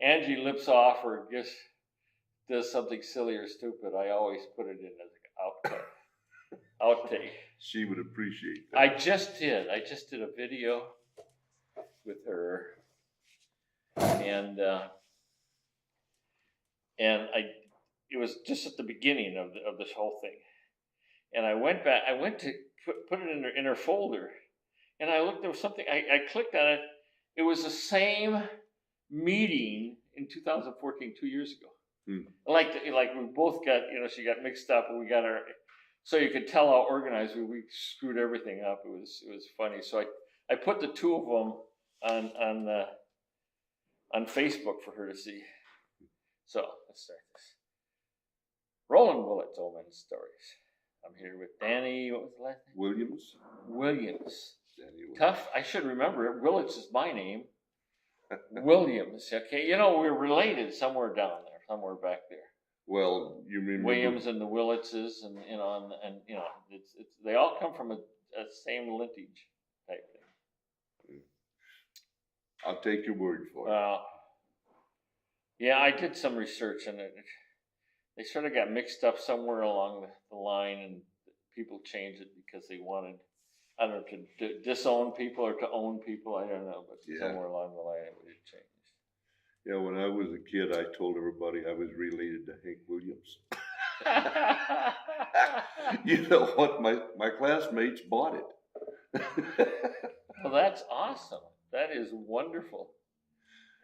Angie lips off or just does something silly or stupid, I always put it in as an outtake. She would appreciate that. I just did a video with her, and it was just at the beginning of this whole thing, and I went to put it in her folder, and I looked. There was something. I clicked on it. It was the same meeting in 2014, 2 years ago. Like we both got, she got mixed up, and we got our. So you could tell how organized we screwed everything up. It was funny. So I put the two of them on Facebook for her to see. So let's start this. Roland Willits, Men Stories. I'm here with Danny. What was the last name? Williams. Danny Williams. Tough. I should remember it. Willits is my name. Williams. Okay. We're related somewhere down there, somewhere back there. Well, you remember Williams and the Willitses, and it's they all come from a same lineage type thing. I'll take your word for it. Yeah, I did some research, and they sort of got mixed up somewhere along the line, and people changed it because they wanted, I don't know, to disown people or to own people. I don't know, but somewhere along the line it changed. Yeah, when I was a kid, I told everybody I was related to Hank Williams. You know what? My classmates bought it. Well, that's awesome. That is wonderful.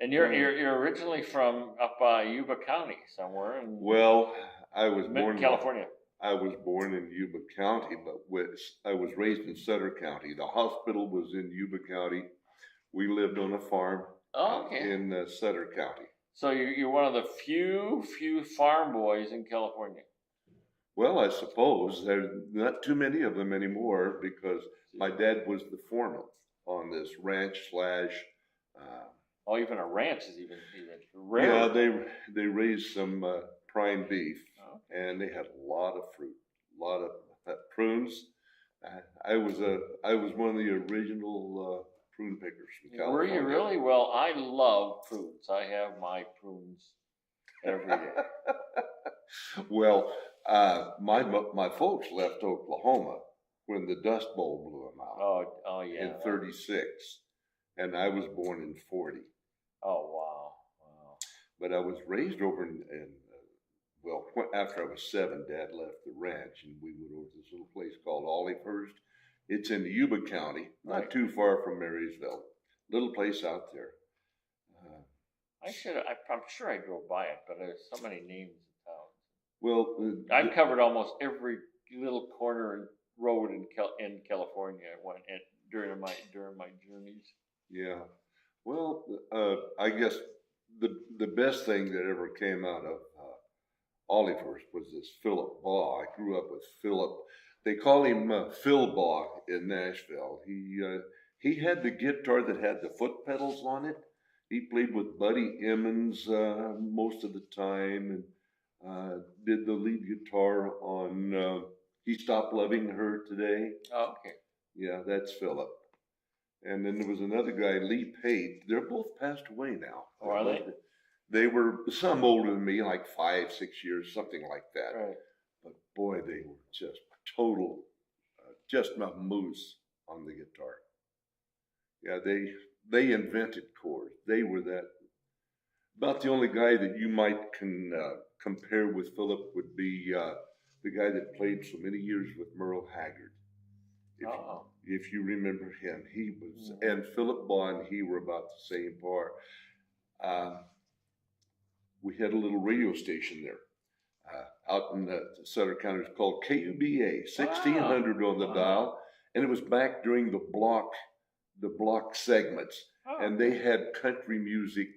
And you're originally from up by Yuba County somewhere. Well, I was born in California. I was born in Yuba County, but I was raised in Sutter County. The hospital was in Yuba County. We lived on a farm. In Sutter County. So you're one of the few farm boys in California. Well, I suppose there's not too many of them anymore because my dad was the foreman on this ranch / even a ranch is even rare. Yeah, they raised some prime beef, and they had a lot of fruit, a lot of prunes. I was one of the original prune pickers from California. Were you really? Well, I love prunes. I have my prunes every day. Well, my folks left Oklahoma when the Dust Bowl blew them out. Oh yeah. In '36, and I was born in '40. Oh wow. But I was raised over after I was 7, Dad left the ranch, and we went over to this little place called Olivehurst. It's in Yuba County, not too far from Marysville. Little place out there. I'm sure I drove by it, but there's so many names of towns. Well, I've covered almost every little corner and road in California during my journeys. Yeah. Well, I guess the best thing that ever came out of Olivehurst was this Philip Baugh. I grew up with Philip. They call him Phil Baugh in Nashville. He had the guitar that had the foot pedals on it. He played with Buddy Emmons most of the time, and did the lead guitar on He Stopped Loving Her Today. Oh, okay. Yeah, that's Philip. And then there was another guy, Lee Pate. They're both passed away now. Oh, are they? They were some older than me, like 5, 6 years, something like that. Right. But boy, they were just total, just a moose on the guitar. Yeah, they invented chords. They were that. About the only guy that you might compare with Philip would be the guy that played so many years with Merle Haggard. If you remember him, he was, and Philip Baugh and he were about the same par. We had a little radio station there out in Sutter County. It's called KUBA, 1600 on the dial, and it was back during the block segments, and they had country music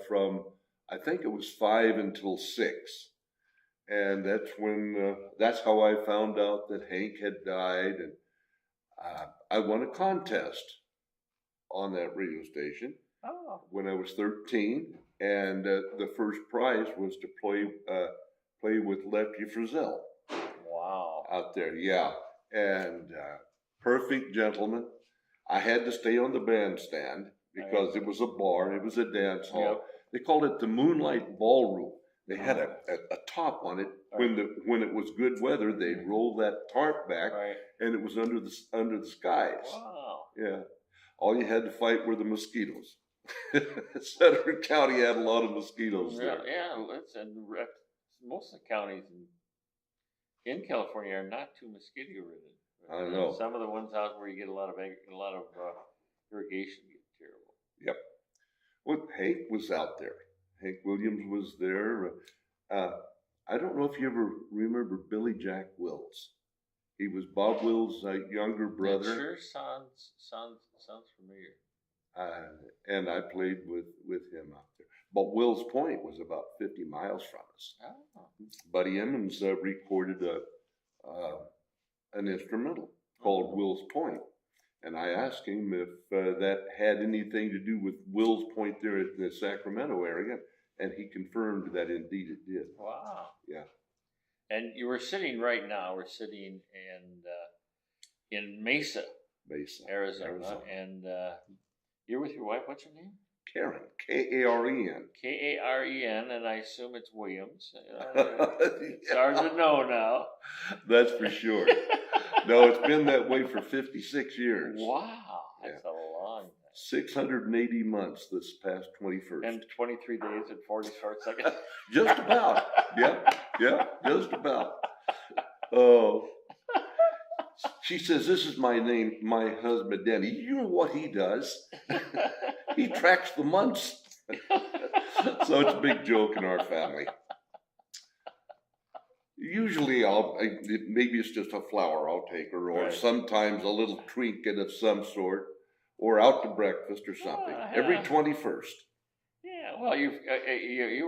from, I think it was 5 until 6, and that's how I found out that Hank had died, and I won a contest on that radio station when I was 13, and the first prize was to play with Lefty Frizzell. Wow. Out there, yeah. And perfect gentleman. I had to stay on the bandstand because it was a bar, it was a dance hall. Yep. They called it the Moonlight Ballroom. They had a top on it. When it was good weather, they'd roll that tarp back, and it was under the skies. Wow. Yeah. All you had to fight were the mosquitoes. Sutter County had a lot of mosquitoes there. Yeah, most of the counties in California are not too mosquito ridden. I know. Some of the ones out where you get a lot of irrigation get terrible. Yep. Well, Hank was out there. Hank Williams was there. I don't know if you ever remember Billy Jack Wills. He was Bob Wills' younger brother. It sure sounds familiar. And I played with him out there. But Wills Point was about 50 miles from us. Oh. Buddy Emmons recorded an instrumental called Wills Point. And I asked him if that had anything to do with Wills Point there in the Sacramento area. And he confirmed that indeed it did. Wow. Yeah. And we're sitting in Mesa, Arizona. And you're with your wife. What's her name? Karen. Karen. Karen, and I assume it's Williams. It's hard to know now. That's for sure. No, it's been that way for 56 years. Wow. That's a long time. 680 months this past 21st. And 23 days and 44 seconds. Just about. Yeah, just about. Oh. She says, this is my name, my husband, Denny. You know what he does? He tracks the months. So it's a big joke in our family. Usually maybe it's just a flower I'll take her, or sometimes a little trinket of some sort, or out to breakfast or something. Every 21st. Yeah, well, you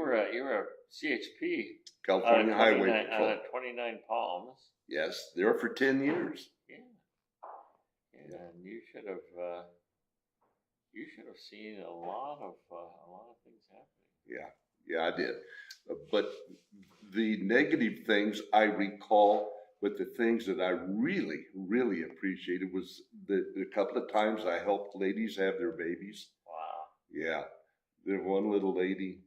were a CHP, California Highway Patrol, out of 29 Palms. Yes, there for 10 years. Yeah, and you should have seen a lot of things happening. Yeah, I did. But the negative things I recall, but the things that I really, really appreciated was the couple of times I helped ladies have their babies. Wow. Yeah. There's one little lady,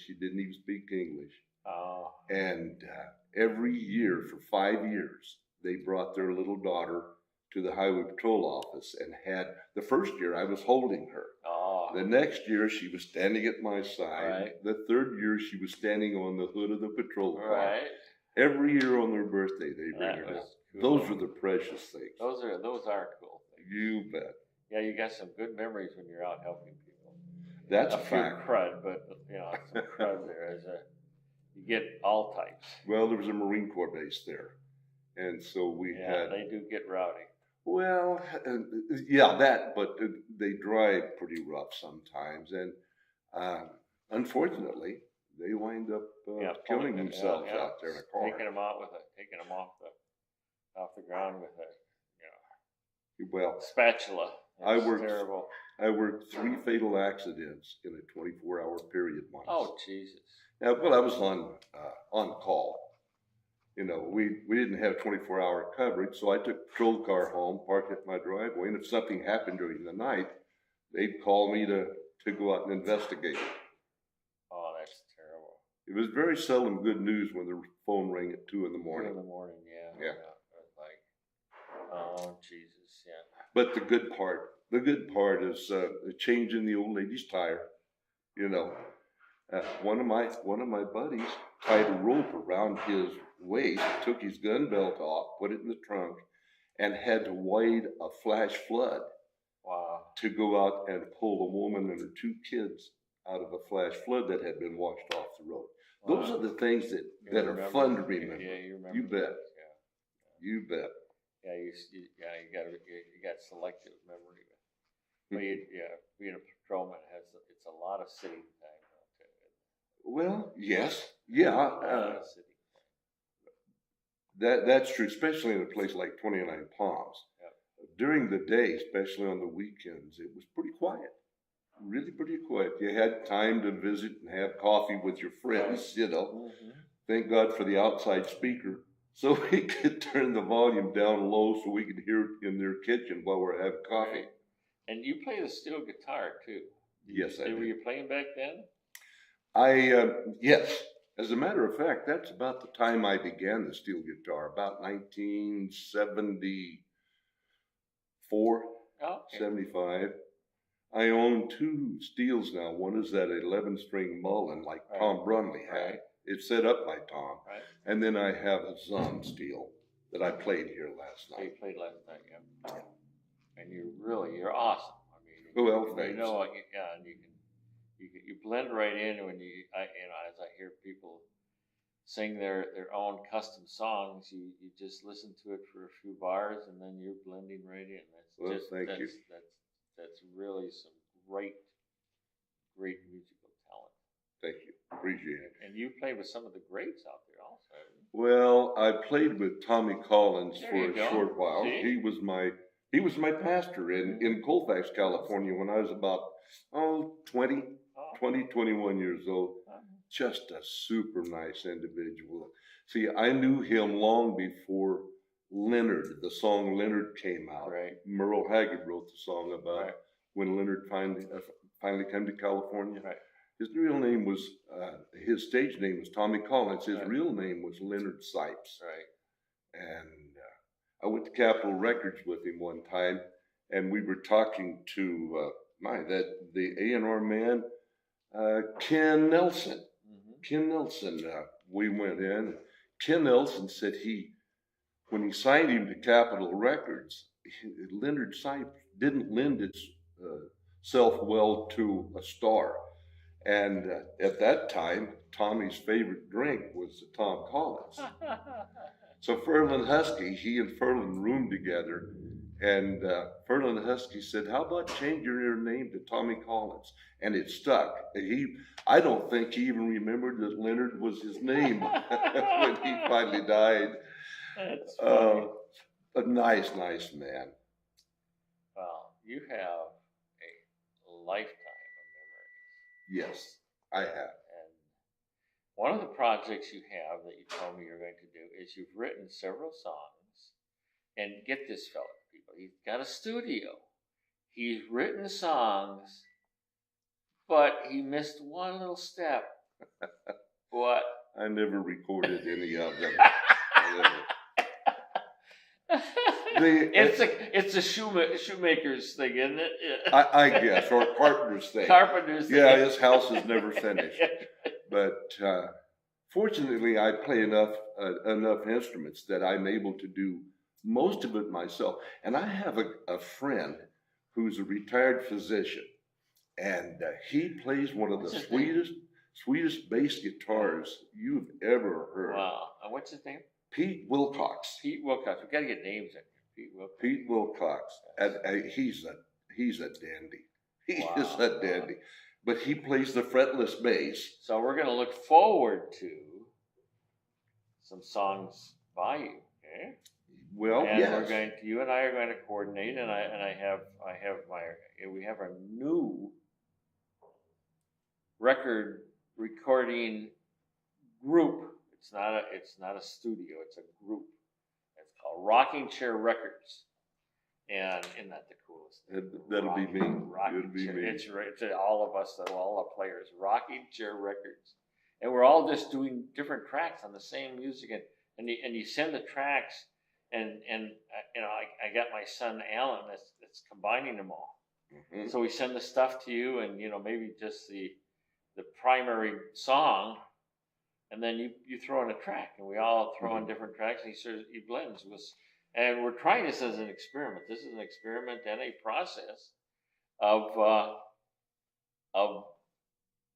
she didn't even speak English. Oh. And every year for 5 years, they brought their little daughter to the Highway Patrol office and the first year I was holding her. Oh. The next year she was standing at my side. Right. The third year she was standing on the hood of the patrol car. Right. Every year on their birthday they bring her down. Cool. Those were the precious things. Those are cool things. You bet. Yeah, you got some good memories when you're out helping people. That's a fact. Crud, but some crud there. You get all types. Well, there was a Marine Corps base there, and so they do get rowdy. Well, but they drive pretty rough sometimes, and unfortunately, they wind up killing themselves out there in a car. Taking them off the ground with a spatula. Terrible. I worked 3 fatal accidents in a 24-hour period once. Oh, Jesus. Now, I was on call. We didn't have 24-hour coverage, so I took a patrol car home, parked it in my driveway, and if something happened during the night, they'd call me to go out and investigate it. Oh, that's terrible. It was very seldom good news when the phone rang at 2 in the morning. 2 in the morning, yeah. It was like, oh, Jesus, yeah. But the good part is changing the old lady's tire. One of my buddies tied a rope around his waist, took his gun belt off, put it in the trunk, and had to wade a flash flood. Wow. To go out and pull a woman and her 2 kids out of a flash flood that had been washed off the road. Wow. Those are the things that are fun to remember. Yeah, you remember. You bet. Yeah. You bet. Yeah, you got selective memory. But being a patrolman it's a lot of sitting time. Well, yes, yeah. That's true, especially in a place like 29 Palms. Yeah. During the day, especially on the weekends, it was pretty quiet. Really pretty quiet. You had time to visit and have coffee with your friends, Mm-hmm. Thank God for the outside speaker, so we could turn the volume down low so we could hear it in their kitchen while we're having coffee. And you play the steel guitar too. Yes, I do. Were you playing back then? Yes. As a matter of fact, that's about the time I began the steel guitar, about 1974, Oh, okay. 75. I own two steels now. One is that 11-string Mullen, like Right. Tom Brunley had. Right. It's set up by Tom. Right. And then I have a Zahn steel that I played here last So you night. played last night, yeah. And you're awesome. I mean, Well, thanks. and you blend right in when as I hear people sing their own custom songs, you just listen to it for a few bars and then you're blending right in. Thank you. That's really some great musical talent. Thank you. Appreciate it. And you played with some of the greats out there also. Well, I played with Tommy Collins There for you a go. short while. See? He was my pastor in Colfax, California when I was about 21 years old. Just a super nice individual. See, I knew him long before Leonard, the song Leonard came out. Right. Merle Haggard wrote the song about Right. when Leonard finally came to California. Right. His real name was, his stage name was Tommy Collins. His Right. real name was Leonard Sipes. Right. And I went to Capitol Records with him one time, and we were talking to the A&R man, Ken Nelson. Mm-hmm. Ken Nelson. We went in. Ken Nelson said when he signed him to Capitol Records, Leonard Sipes didn't lend itself well to a star. And at that time, Tommy's favorite drink was the Tom Collins. So Ferlin Husky, he and Ferlin roomed together, and Ferlin Husky said, "How about changing your name to Tommy Collins?" And it stuck. I don't think he even remembered that Leonard was his name when he finally died. That's funny. A nice man. Well, you have a lifetime of memories. Yes, I have. And one of the projects you have that you told me you're going to do is you've written several songs. And get this, fella, people, he's got a studio. He's written songs, but he missed one little step. What? I never recorded any of them. It's a shoemaker's thing, isn't it? I guess, or carpenter's thing. Carpenter's thing. Yeah, his house is never finished. But fortunately, I play enough instruments that I'm able to do most of it myself. And I have a friend who's a retired physician, and he plays one of the sweetest bass guitars you've ever heard. Wow. What's his name? Pete Wilcox. Pete Wilcox. We got to get names in here. Pete Wilcox. And he's a dandy. He is a dandy. But he plays the fretless bass. So we're going to look forward to some songs by you, okay? Well, and yes. You and I are going to coordinate, and we have a new record recording group. It's not a studio. It's a group. It's called Rocking Chair Records, and isn't that the coolest thing? That'll be me. It'll be me. It's all of us, all the players. Rocking Chair Records, and we're all just doing different tracks on the same music, and you send the tracks, and I got my son Alan that's combining them all. Mm-hmm. So we send the stuff to you, and maybe just the primary song. And then you throw in a track, and we all throw in different tracks, and he blends with. And we're trying this as an experiment. This is an experiment and a process of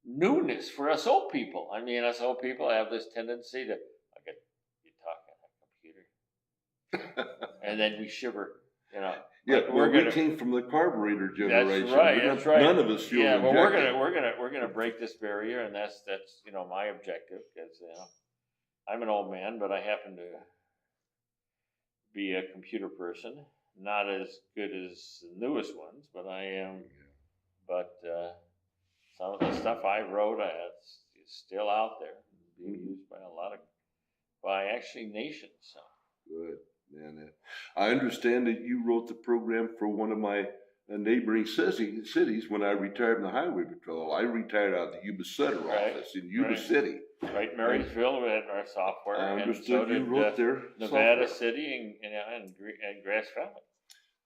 newness for us old people. I mean, us old people have this tendency you talk on a computer, and then we shiver, Yeah, we came from the carburetor generation. That's right. None of us feel. Yeah, well, we're gonna break this barrier, and that's my objective, because I'm an old man, but I happen to be a computer person, not as good as the newest ones, but I am. But some of the stuff I wrote is still out there, being used by actually nations. So. Good. And I understand that you wrote the program for one of my neighboring cities when I retired from the Highway Patrol. I retired out of the Yuba Sutter office in Yuba City. Right, Marysville had our software. I understood and so you wrote their Nevada software. City and Grass Valley.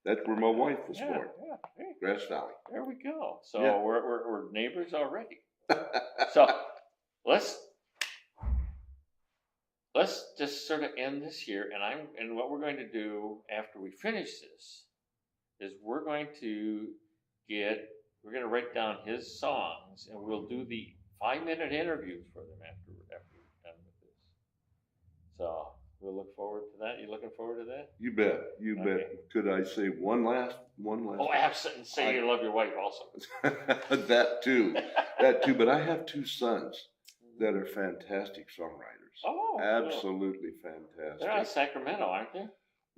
That's where my wife was born. Yeah. Hey, Grass Valley. there we go. So Yeah. we're neighbors already. So let's just sort of end this here, and what we're going to do after we finish this is we're going to write down his songs, and we'll do the 5-minute interviews for them after we're done with this. So we'll look forward to that. You looking forward to that? You bet. You Okay. bet. Could I say one last? Oh, absolutely. Say you love your wife also. That too. But I have 2 sons that are fantastic songwriters. Oh, absolutely fantastic. They're out of Sacramento, aren't they?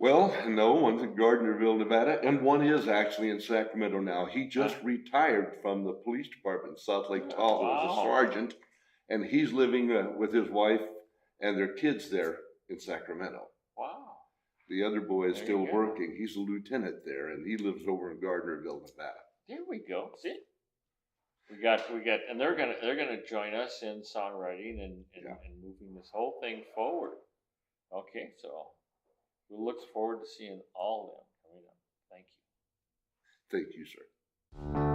Well, no, one's in Gardnerville, Nevada, and one is actually in Sacramento now. He just retired from the police department in South Lake Tahoe as a sergeant, and he's living with his wife and their kids there in Sacramento. Wow. The other boy is still working. He's a lieutenant there, and he lives over in Gardnerville, Nevada. There we go. See? We got, and they're gonna join us in songwriting and moving this whole thing forward. Okay, so we look forward to seeing all of them coming up. Thank you. Thank you, sir.